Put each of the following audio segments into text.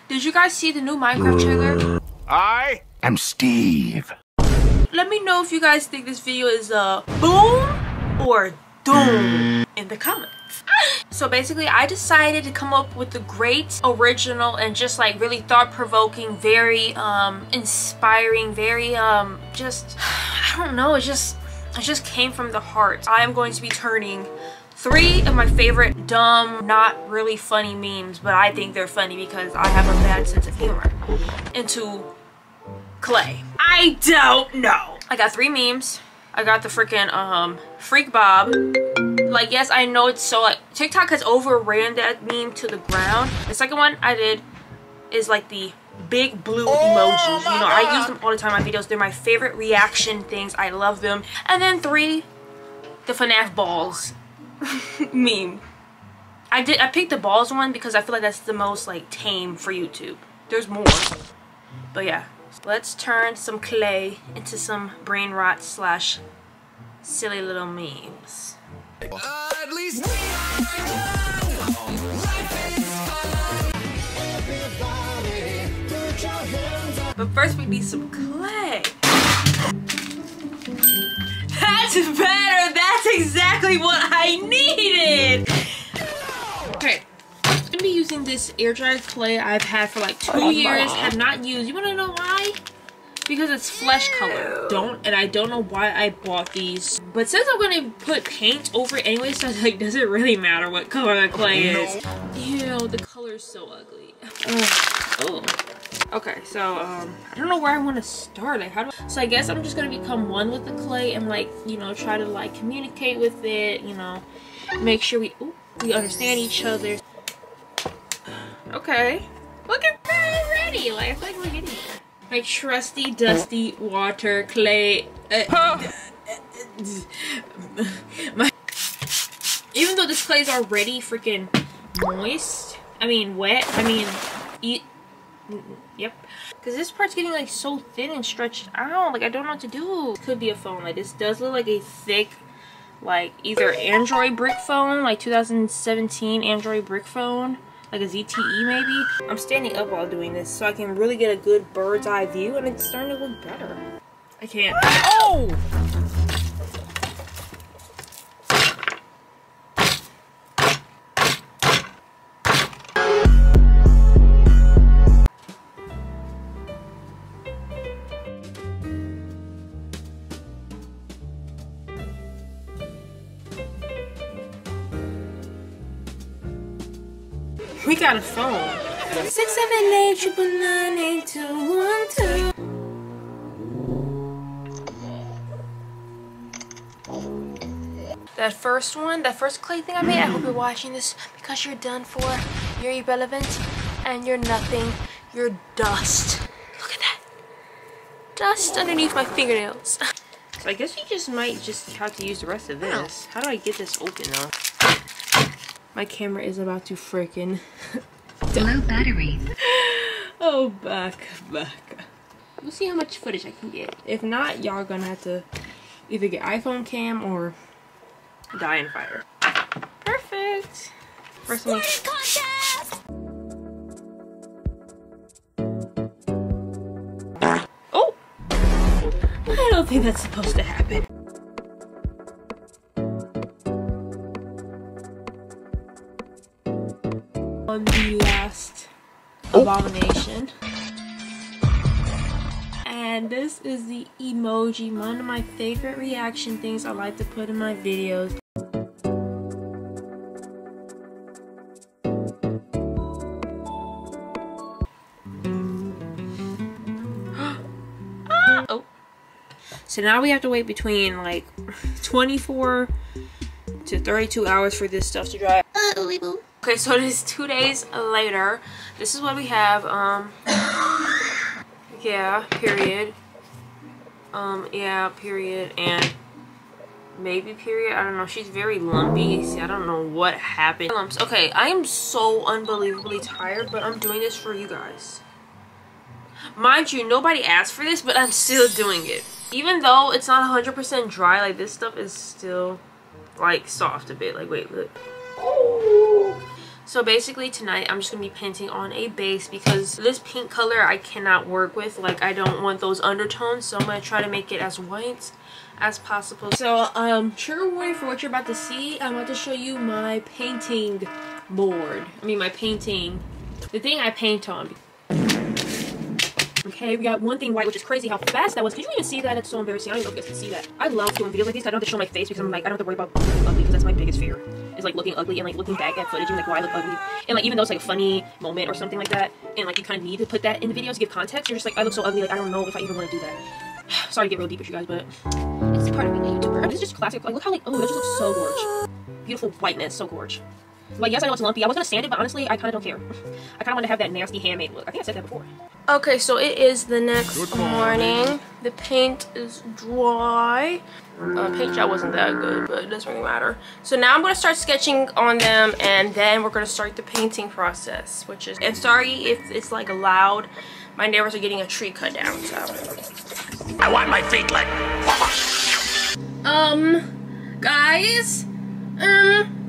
Did you guys see the new Minecraft trailer? I am Steve. Let me know if you guys think this video is boom or doom in the comments. So basically, I decided to come up with a great, original, and just like really thought-provoking, very inspiring, very just, I don't know, it just came from the heart. I am going to be turning 3 of my favorite dumb, not really funny memes, but I think they're funny because I have a bad sense of humor, into clay. I don't know. I got 3 memes. I got the freaking Freak Bob. Like, yes, I know it's so like TikTok has overran that meme to the ground. The second one I did is like the big blue emojis. You know, I use them all the time in my videos. They're my favorite reaction things. I love them. And then 3, the FNAF balls meme. I picked the balls one because I feel like that's the most like tame for YouTube. There's more, but yeah. Let's turn some clay into some brain rot slash silly little memes. At least but first we need some clay. That's better. That's exactly what I needed. Okay. I'm gonna be using this air dried clay I've had for like 2 years, have not used. You wanna know why? Because it's flesh color. I don't know why I bought these. But since I'm gonna put paint over it anyway, so I was like, does it really matter what color the clay is? Ew, the color's so ugly. Oh. Okay, so I don't know where I want to start. Like, so I guess I'm just gonna become one with the clay and like, you know, try to like communicate with it, you know, make sure we understand each other. Okay, look at that already. Like, I feel like we're getting there. My trusty, dusty water clay. Even though this clay is already freaking moist, I mean wet, yep. Because this part's getting like so thin and stretched out. Like, I don't know what to do. Could be a phone. Like, this does look like a thick, like either Android brick phone, like 2017 Android brick phone. Like a ZTE maybe. I'm standing up while doing this so I can really get a good bird's eye view, and it's starting to look better. I can't. Oh! We got a phone. 678-999-8212. That first clay thing I made, I hope you're watching this because you're done for. You're irrelevant and you're nothing. You're dust. Look at that. Dust underneath my fingernails. So I guess you just might just have to use the rest of this. How do I get this open though? My camera is about to freaking low battery. Oh, back. We'll see how much footage I can get. If not, y'all gonna have to either get iPhone cam or die in fire. Perfect. First one. Oh! I don't think that's supposed to happen. On the last abomination. And this is the emoji, one of my favorite reaction things I like to put in my videos. Oh. So now we have to wait between like 24 to 32 hours for this stuff to dry. Okay, so it is 2 days later. This is what we have. Yeah, period. Yeah, period, and maybe period. I don't know. She's very lumpy. See, I don't know what happened. Okay, I am so unbelievably tired, but I'm doing this for you guys. Mind you, nobody asked for this, but I'm still doing it. Even though it's not 100% dry, like this stuff is still like soft a bit. Like, wait, look. So basically tonight I'm just gonna be painting on a base because this pink color I cannot work with. Like, I don't want those undertones, so I'm gonna try to make it as white as possible. So trigger warning for what you're about to see. I'm about to show you my painting board. I mean my painting, the thing I paint on. Okay, we got one thing white, which is crazy how fast that was. Did you even see that? It's so embarrassing. I don't even know if you guys can see that. I love doing videos like these. I don't have to show my face because I'm like, I don't have to worry about looking ugly because that's my biggest fear. Is like looking ugly and like looking back at footage and like why I look ugly. And like even though it's like a funny moment or something like that, and like you kind of need to put that in the video to give context, you're just like, I look so ugly, like I don't know if I even want to do that. Sorry to get real deep with you guys, but it's part of being a YouTuber. This is just classic. Like look how like, oh, that just looks so gorge. Beautiful whiteness, so gorge. Like, yes, I know it's lumpy. I was gonna sand it, but honestly, I kind of don't care. I kind of want to have that nasty handmade look. I think I said that before. Okay, so it is the next morning. The paint is dry. Paint job wasn't that good, but it doesn't really matter. So now I'm gonna start sketching on them, and then we're gonna start the painting process, which is. And sorry if it's like loud. My neighbors are getting a tree cut down, so. I want my feet licked.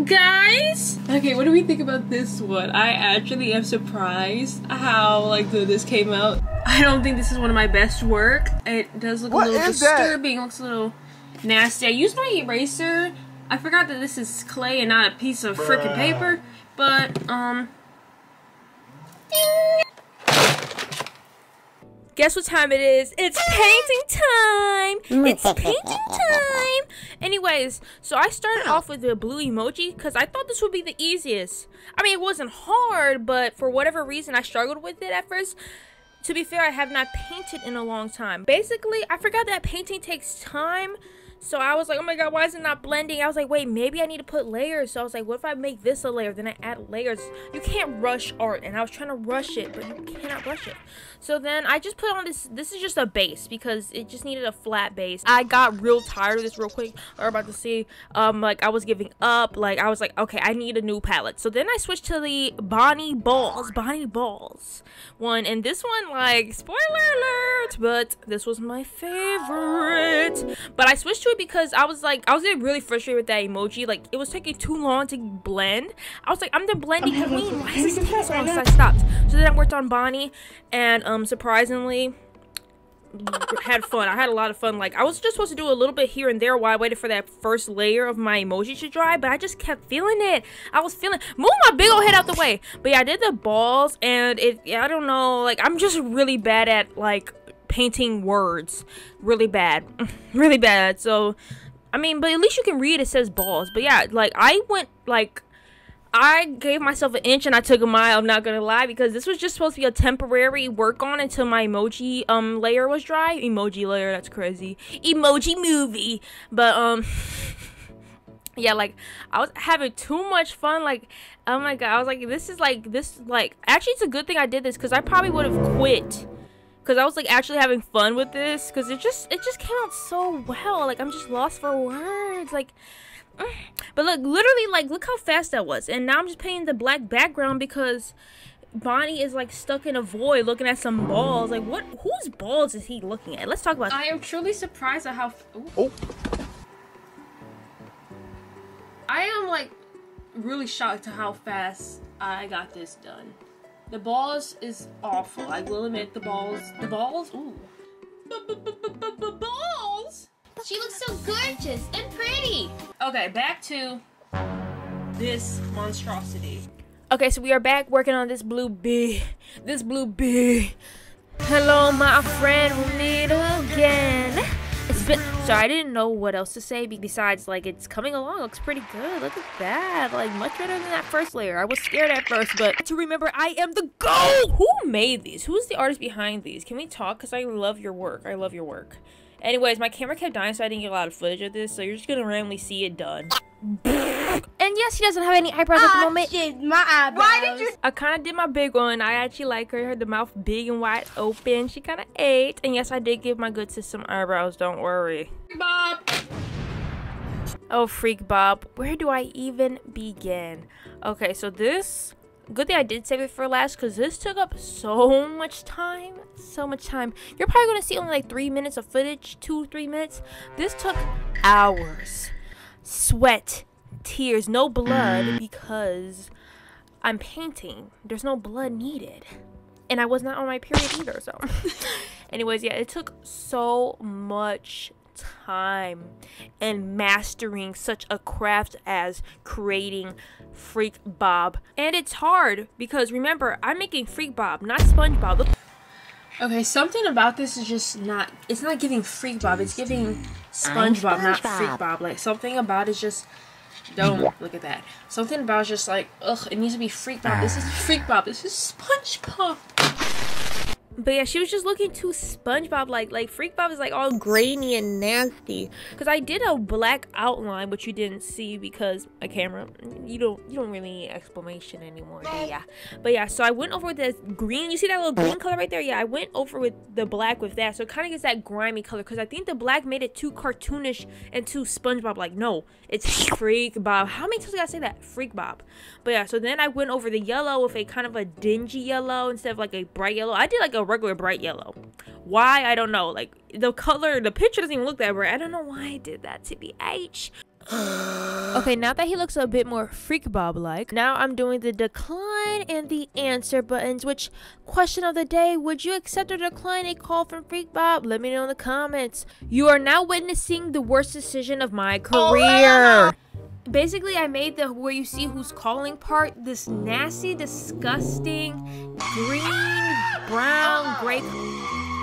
Guys? Okay, what do we think about this one? I actually am surprised how, like, this came out. I don't think this is one of my best work. It does look a little disturbing. It looks a little nasty. I used my eraser. I forgot that this is clay and not a piece of freaking paper. But, guess what time it is? It's painting time! It's painting time! Anyways, so I started off with the blue emoji because I thought this would be the easiest. I mean, it wasn't hard, but for whatever reason, I struggled with it at first. To be fair, I have not painted in a long time. Basically, I forgot that painting takes time. So I was like, oh my god, why is it not blending? I was like, wait, maybe I need to put layers. So I was like, what if I make this a layer? Then I add layers. You can't rush art. And I was trying to rush it, but you cannot rush it. So then I just put on this. This is just a base because it just needed a flat base. I got real tired of this real quick. We're about to see, like I was giving up. Like I was like, okay, I need a new palette. So then I switched to the Bonnie Balls one. And this one, like, spoiler alert, but this was my favorite. But I switched to it because I was getting really frustrated with that emoji. Like, it was taking too long to blend. I was like, I'm the blending queen. Why is this taking so long? So I stopped. So then I worked on Bonnie, and surprisingly, had fun. I had a lot of fun. Like, I was just supposed to do a little bit here and there while I waited for that first layer of my emoji to dry, but I just kept feeling it. I was feeling. Move my big old head out the way. But yeah, I did the balls, and I don't know. Like, I'm just really bad at like painting words. Really bad. Really bad. So I mean, but at least you can read it says balls. But yeah, like I gave myself an inch and I took a mile, I'm not gonna lie, because this was just supposed to be a temporary work on until my emoji layer was dry. Emoji layer, that's crazy. Emoji movie. But yeah, like I was having too much fun. Like, oh my god, I was like, this is like actually it's a good thing I did this, because I probably would have quit. Because I was like actually having fun with this, because it just came out so well. Like, I'm just lost for words. Like, but look, literally, like, look how fast that was. And now I'm just painting the black background because Bonnie is like stuck in a void looking at some balls. Like, whose balls is he looking at? Let's talk about that. I am truly surprised at how I am like really shocked to how fast I got this done. The balls is awful. I will admit, the balls, ooh. Balls? She looks so gorgeous and pretty. Okay, back to this monstrosity. Okay, so we are back working on this blue bee. This blue bee. Hello, my friend, we meet again. It's been, sorry, I didn't know what else to say besides, like, it's coming along. It looks pretty good. Look at that. Like, much better than that first layer. I was scared at first, but to remember, I am the GOAT! Who made these? Who's the artist behind these? Can we talk? Because I love your work. I love your work. Anyways, my camera kept dying, so I didn't get a lot of footage of this, so you're just gonna randomly see it done. And yes, she doesn't have any eyebrows at the moment. Shit, my eyebrows. Why did you? I kind of did my big one. I actually like her. The mouth big and wide open. She kind of ate. And yes, I did give my good sis some eyebrows. Don't worry. Bob. Oh, freak Bob. Where do I even begin? Okay, so this... Good thing I did save it for last, because this took up so much time. So much time. You're probably going to see only like 3 minutes of footage. 2-3 minutes. This took hours. Sweat. Tears. No blood, because I'm painting. There's no blood needed. And I was not on my period either, so. Anyways, yeah, it took so much time and mastering such a craft as creating Freak Bob. And it's hard because remember, I'm making Freak Bob, not SpongeBob. Look. Okay, something about this is just not, it's not giving Freak Bob, it's giving SpongeBob, not Freak Bob. Like, something about it's just, don't look at that. Something about it's just like, ugh, it needs to be Freak Bob. This is Freak Bob, this is SpongeBob. But yeah, she was just looking too SpongeBob like Freak Bob is like all grainy and nasty. Cause I did a black outline, which you didn't see because a camera, you don't really need explanation anymore, do ya? But yeah, so I went over with this green. You see that little green color right there? Yeah, I went over with the black with that, so it kind of gets that grimy color. Cause I think the black made it too cartoonish and too SpongeBob. Like, no, it's Freak Bob. How many times I gotta say that? Freak Bob. But yeah, so then I went over the yellow with a kind of a dingy yellow instead of like a bright yellow. I did like a regular bright yellow. Why? I don't know. Like, the color, the picture doesn't even look that bright. I don't know why I did that, TBH. Okay, now that he looks a bit more Freak Bob like, now I'm doing the decline and the answer buttons. Which question of the day, would you accept or decline a call from Freak Bob? Let me know in the comments. You are now witnessing the worst decision of my career. Basically, I made the where you see who's calling part this nasty, disgusting green, brown, gray.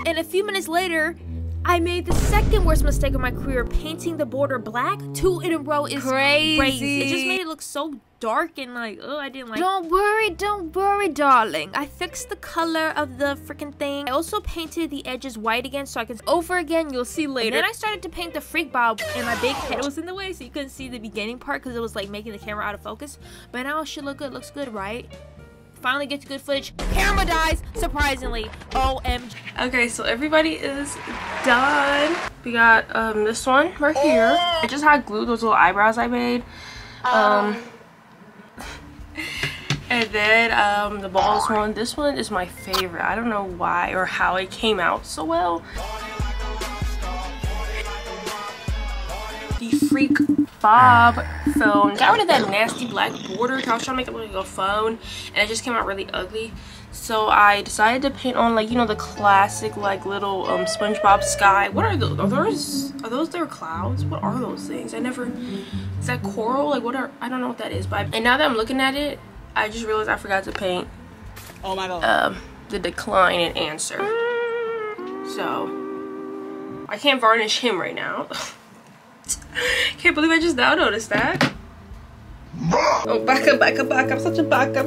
And a few minutes later, I made the second worst mistake of my career, painting the border black. 2 in a row is crazy. It just made it look so dark and like, oh, I didn't like. Don't worry, darling. I fixed the color of the freaking thing. I also painted the edges white again so I can over again. You'll see later. And then I started to paint the Freak Bob and my big head was in the way, so you couldn't see the beginning part because it was like making the camera out of focus. But now it should look good. Looks good, right? Finally gets good footage. Camera dies, surprisingly. OMG. Okay, so everybody is done. We got this one right here. I just had glued those little eyebrows I made. And then the balls one. This one is my favorite. I don't know why or how it came out so well. The Freak Bob phone. Got rid of that nasty black border. I was trying to make it look like a phone, and it just came out really ugly. So I decided to paint on, like, you know, the classic like little SpongeBob sky. What are those? Are those their clouds? What are those things? I never. Is that coral? Like, what are? I don't know what that is. But and now that I'm looking at it, I just realized I forgot to paint. Oh my god. The decline and answer. So I can't varnish him right now. Can't believe I just now noticed that. Oh, back up. I'm such a baka.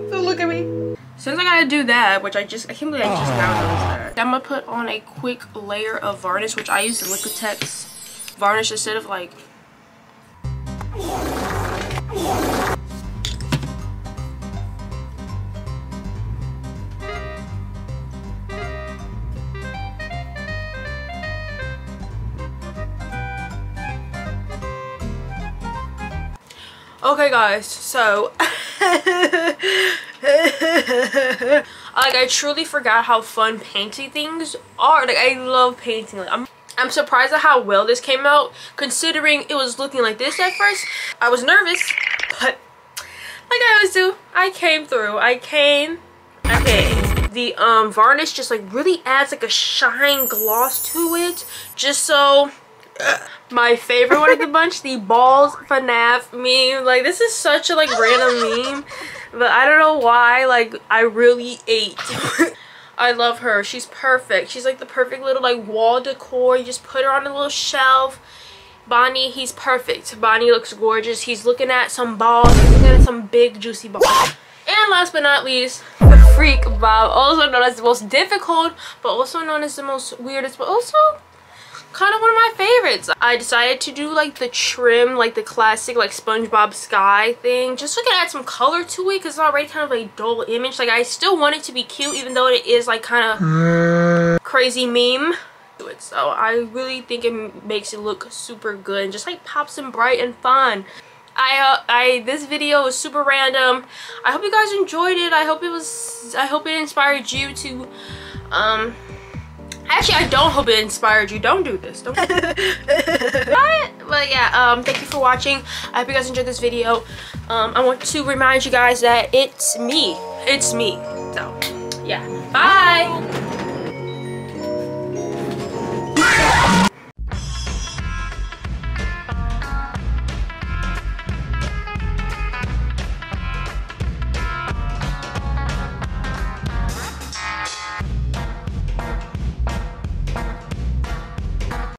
Don't look at me. Since I gotta do that, which I can't believe I just now noticed that. I'm gonna put on a quick layer of varnish, which I use the Liquitex varnish instead of like. Okay guys, so I truly forgot how fun painting things are. Like, I love painting. Like, I'm surprised at how well this came out, considering it was looking like this at first. I was nervous, but like I always do, I came through. The varnish just like really adds like a shine gloss to it, just so. My favorite one of the bunch, the balls FNAF meme. Like, this is such a like random meme, but I don't know why. Like, I really ate. I love her. She's perfect. She's like the perfect little like wall decor. You just put her on a little shelf. Bonnie, he's perfect. Bonnie looks gorgeous. He's looking at some balls. He's looking at some big juicy balls. And last but not least, the Freak Bob, also known as the most difficult, but also known as the most weirdest, but also kind of one of my favorites. I decided to do like the trim, like the classic like SpongeBob sky thing, just so I can add some color to it because it's already kind of a dull image. Like, I still want it to be cute even though it is like kind of crazy meme. So I really think it makes it look super good and just like pops and bright and fun. This video was super random. I hope you guys enjoyed it. I hope it inspired you to Actually, I don't hope it inspired you. Don't do this. Don't. But yeah, thank you for watching. I hope you guys enjoyed this video. I want to remind you guys that it's me. It's me. So yeah, bye.